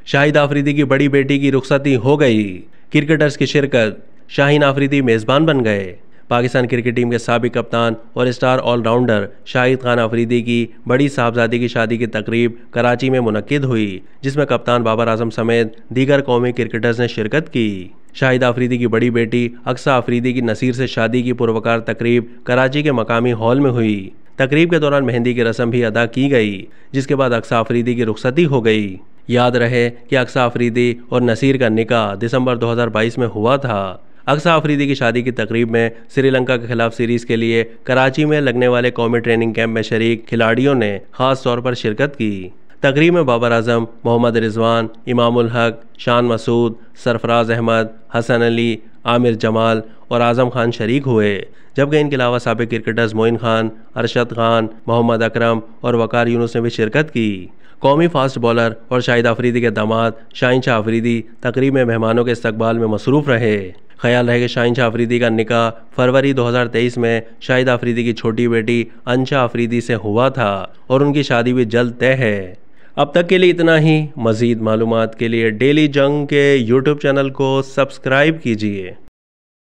शाहिद आफरीदी की बड़ी बेटी की रुखसती हो गई। क्रिकेटर्स की शिरकत, शाहीन आफरीदी मेज़बान बन गए। पाकिस्तान क्रिकेट टीम के साबिक कप्तान और स्टार ऑलराउंडर शाहिद खान आफरीदी की बड़ी साहबजादी की शादी की तकरीब कराची में मुनक्किद हुई, जिसमें कप्तान बाबर आजम समेत दीगर कौमी क्रिकेटर्स ने शिरकत की। शाहिद आफरीदी की बड़ी बेटी अक्सा आफरीदी की नसीर से शादी की पुरवकार तकरीब कराची के मकामी हॉल में हुई। तकरीब के दौरान मेहंदी की रस्म भी अदा की गई, जिसके बाद अक्सा आफरीदी की रुखसती हो गई। याद रहे कि अक्सा आफरीदी और नसीर का निकाह दिसंबर 2022 में हुआ था। अक्सा आफरीदी की शादी की तकरीब में श्रीलंका के खिलाफ सीरीज के लिए कराची में लगने वाले कौमी ट्रेनिंग कैंप में शरीक खिलाड़ियों ने खास तौर पर शिरकत की। तकरीब में बाबर आजम, मोहम्मद रिजवान, इमामुल हक, शान मसूद, सरफराज अहमद, हसन अली, आमिर जमाल और आजम खान शरीक हुए, जबकि इनके अलावा साबिक क्रिकेटर्स मोइन खान, अरशद खान, मोहम्मद अकरम और वकार यूनुस ने भी शिरकत की। कौमी फास्ट बॉलर और शाहिद आफरीदी के दामाद शाहीन शाह आफरीदी तकरीब में मेहमानों के इस्तकबाल में मसरूफ़ रहे। ख्याल है कि शाहीन शाह आफरीदी का निकाह फरवरी 2023 में शाहिद आफरीदी की छोटी बेटी अंशा आफरीदी से हुआ था और उनकी शादी भी जल्द तय है। अब तक के लिए इतना ही। मज़ीद मालूमात के लिए डेली जंग के यूट्यूब चैनल को सब्सक्राइब कीजिए।